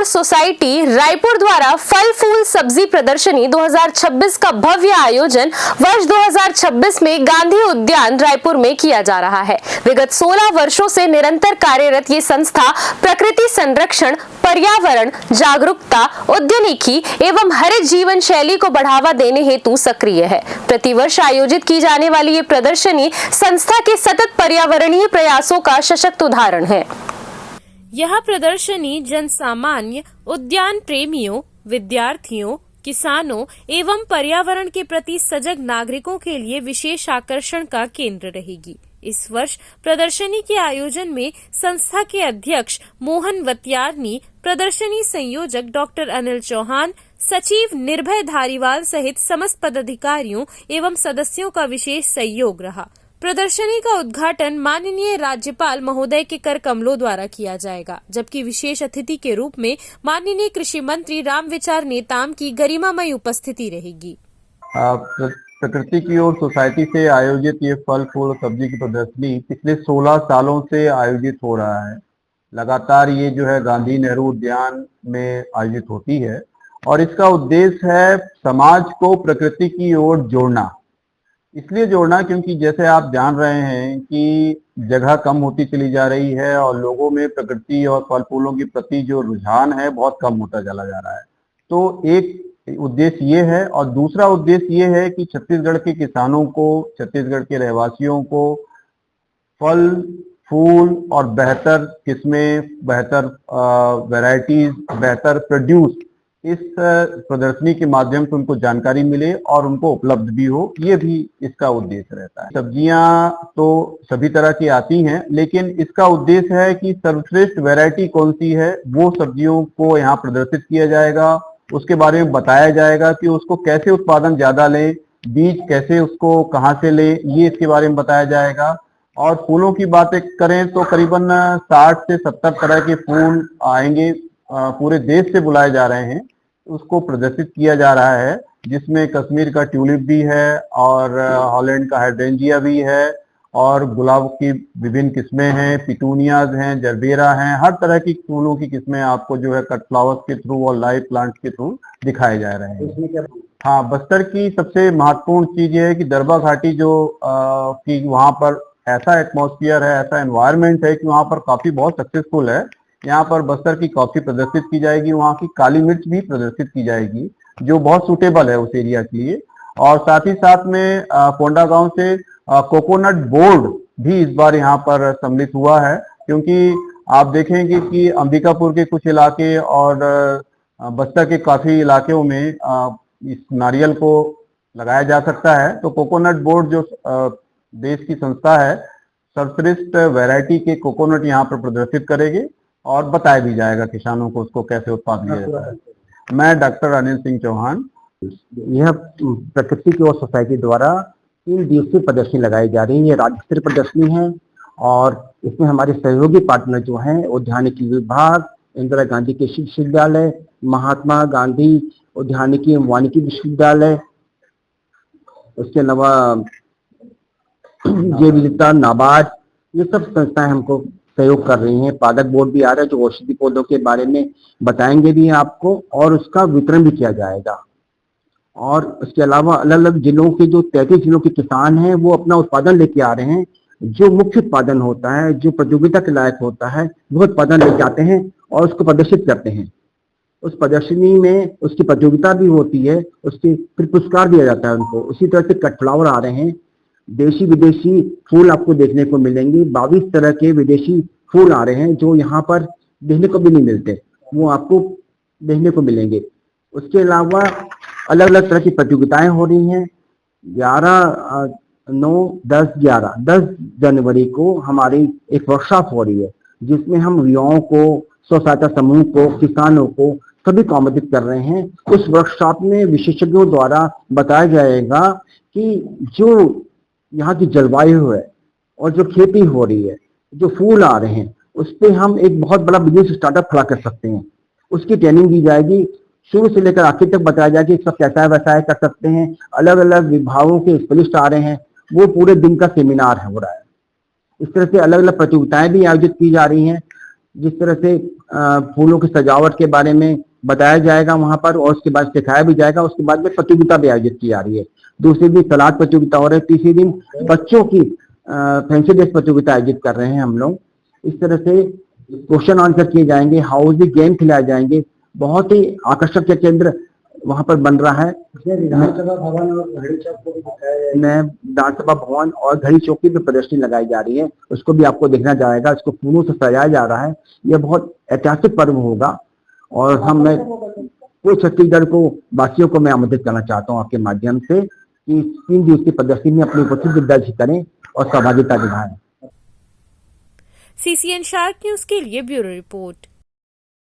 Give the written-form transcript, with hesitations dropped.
ओर society Raipur द्वारा फल फूल सब्जी प्रदर्शनी 2026 का भव्य आयोजन वर्ष 2026 में गांधी उद्यान रायपुर में किया जा रहा है। विगत 16 वर्षों से निरंतर कार्यरत ये संस्था प्रकृति संरक्षण, पर्यावरण जागरूकता, उद्यानिकी एवं हरित जीवन शैली को बढ़ावा देने हेतु सक्रिय है। प्रतिवर्ष आयोजित की जाने वाली ये प्रदर्शनी संस्था के सतत पर्यावरणीय प्रयासों का सशक्त उदाहरण है। यह प्रदर्शनी जनसामान्य, उद्यान प्रेमियों, विद्यार्थियों, किसानों एवं पर्यावरण के प्रति सजग नागरिकों के लिए विशेष आकर्षण का केंद्र रहेगी। इस वर्ष प्रदर्शनी के आयोजन में संस्था के अध्यक्ष मोहन वत्यारनी, प्रदर्शनी संयोजक डॉक्टर अनिल चौहान, सचिव निर्भय धारीवाल सहित समस्त पदाधिकारियों एवं सदस्यों का विशेष सहयोग रहा। प्रदर्शनी का उद्घाटन माननीय राज्यपाल महोदय के कर कमलों द्वारा किया जाएगा, जबकि विशेष अतिथि के रूप में माननीय कृषि मंत्री रामविचार नेताम की गरिमामय उपस्थिति रहेगी। प्रकृति की ओर सोसाइटी से आयोजित ये फल फूल सब्जी की प्रदर्शनी पिछले 16 सालों से आयोजित हो रहा है। लगातार ये जो है गांधी नेहरू उद्यान में आयोजित होती है और इसका उद्देश्य है समाज को प्रकृति की ओर जोड़ना। इसलिए जोड़ना क्योंकि जैसे आप जान रहे हैं कि जगह कम होती चली जा रही है और लोगों में प्रकृति और फल फूलों के प्रति जो रुझान है बहुत कम होता चला जा रहा है। तो एक उद्देश्य ये है और दूसरा उद्देश्य ये है कि छत्तीसगढ़ के किसानों को, छत्तीसगढ़ के रहवासियों को फल फूल और बेहतर किस्में, बेहतर वैरायटीज, बेहतर प्रोड्यूस इस प्रदर्शनी के माध्यम से उनको जानकारी मिले और उनको उपलब्ध भी हो, ये भी इसका उद्देश्य रहता है। सब्जियां तो सभी तरह की आती हैं, लेकिन इसका उद्देश्य है कि सर्वश्रेष्ठ वैरायटी कौन सी है वो सब्जियों को यहाँ प्रदर्शित किया जाएगा, उसके बारे में बताया जाएगा कि उसको कैसे उत्पादन ज्यादा लें, बीज कैसे उसको कहाँ से लें, ये इसके बारे में बताया जाएगा। और फूलों की बातें करें तो करीबन 60 से 70 तरह के फूल आएंगे, पूरे देश से बुलाए जा रहे हैं, उसको प्रदर्शित किया जा रहा है, जिसमें कश्मीर का ट्यूलिप भी है और हॉलैंड का हाइड्रेंजिया भी है और गुलाब की विभिन्न किस्में हैं, पिटूनियाज हैं, जरबेरा हैं, हर तरह की फूलों की किस्में आपको जो है कट फ्लावर्स के थ्रू और लाइव प्लांट्स के थ्रू दिखाए जा रहे हैं। इसमें क्या हाँ, बस्तर की सबसे महत्वपूर्ण चीज ये है कि दरबा घाटी जो कि वहाँ पर ऐसा एटमॉस्फेयर है, ऐसा एनवायरनमेंट है कि वहाँ पर कॉफी बहुत सक्सेसफुल है। यहाँ पर बस्तर की कॉफी प्रदर्शित की जाएगी, वहाँ की काली मिर्च भी प्रदर्शित की जाएगी जो बहुत सूटेबल है उस एरिया के लिए। और साथ ही साथ में कोंडा गांव से कोकोनट बोर्ड भी इस बार यहाँ पर सम्मिलित हुआ है, क्योंकि आप देखेंगे कि अंबिकापुर के कुछ इलाके और बस्तर के काफी इलाकों में इस नारियल को लगाया जा सकता है। तो कोकोनट बोर्ड जो देश की संस्था है, सर्वश्रेष्ठ वैरायटी के कोकोनट यहाँ पर प्रदर्शित करेगी और बताया भी जाएगा किसानों को उसको कैसे उत्पादन किया जाता है। मैं डॉक्टर अनिल सिंह चौहान। यह प्रकृति की ओर सोसाइटी द्वारा 3 दिवसीय प्रदर्शनी लगाई जा रही है। ये राज्य स्तरीय प्रदर्शनी है और इसमें हमारे सहयोगी पार्टनर जो हैं उद्यानिकी विभाग, इंदिरा गांधी कृषि विश्वविद्यालय, महात्मा गांधी उद्यानिकी एवं वानिकी विश्वविद्यालय, उसके अलावा जैव विविधता, नाबार्ड, ये सब संस्थाएं हमको सहयोग कर रही हैं। पादक बोर्ड भी आ रहा है जो औषधि पौधों के बारे में बताएंगे भी आपको और उसका वितरण भी किया जाएगा। और उसके अलावा अलग अलग जिलों के जो 33 जिलों के किसान हैं वो अपना उत्पादन लेके आ रहे हैं। जो मुख्य उत्पादन होता है, जो प्रतियोगिता के लायक होता है, वो उत्पादन लेके आते हैं और उसको प्रदर्शित करते हैं। उस प्रदर्शनी में उसकी प्रतियोगिता भी होती है, उसके फिर पुरस्कार दिया जाता है उनको। उसी तरह से कट फ्लावर आ रहे हैं, देशी विदेशी फूल आपको देखने को मिलेंगे। 22 तरह के विदेशी फूल आ रहे हैं जो यहाँ पर देखने को भी नहीं मिलते, वो आपको देखने को मिलेंगे। उसके अलावा अलग अलग तरह की प्रतियोगिताएं हो रही हैं। 11, 9, 10, 11, 10 जनवरी को हमारी एक वर्कशॉप हो रही है जिसमें हम युवाओं को, स्व सहायता समूह को, किसानों को सभी को आमंत्रित कर रहे हैं। उस वर्कशॉप में विशेषज्ञों द्वारा बताया जाएगा कि जो यहाँ की जलवायु है और जो खेती हो रही है, जो फूल आ रहे हैं, उस पर हम एक बहुत बड़ा बिजनेस स्टार्टअप खड़ा कर सकते हैं। उसकी ट्रेनिंग दी जाएगी, शुरू से लेकर आखिर तक बताया जाएगा कि सब कैसा है वैसा है कर सकते हैं। अलग अलग विभागों के स्पेशलिस्ट आ रहे हैं, वो पूरे दिन का सेमिनार हो रहा है। इस तरह से अलग अलग प्रतियोगिताएं भी आयोजित की जा रही हैं। जिस तरह से फूलों की सजावट के बारे में बताया जाएगा वहां पर, और उसके बाद सिखाया भी जाएगा। उसके बाद में प्रतियोगिता भी आयोजित की जा रही है। दूसरे दिन सलाद प्रतियोगिता हो रही है। तीसरे दिन बच्चों की फैंसी ड्रेस प्रतियोगिता आयोजित कर रहे हैं हम लोग। इस तरह से क्वेश्चन आंसर किए जाएंगे, हाउसी गेम खिलाए जाएंगे। बहुत ही आकर्षक के केंद्र वहां पर बन रहा है। विधानसभा भवन और घड़ी चौक को भी दिखाया जाएगा। विधानसभा भवन और घड़ी चौक की भी प्रदर्शनी लगाई जा रही है, उसको भी आपको देखना जाएगा। इसको फूलों से सजाया जा रहा है। यह बहुत ऐतिहासिक पर्व होगा और मैं पूरे छत्तीसगढ़ को वासियों को मैं आमंत्रित करना चाहता हूँ आपके माध्यम से कि 3 दिवसीय प्रदर्शनी में अपनी उपस्थिति दर्ज करें और सहभागिता दिखाएं। CCN शार्क न्यूज के लिए ब्यूरो रिपोर्ट।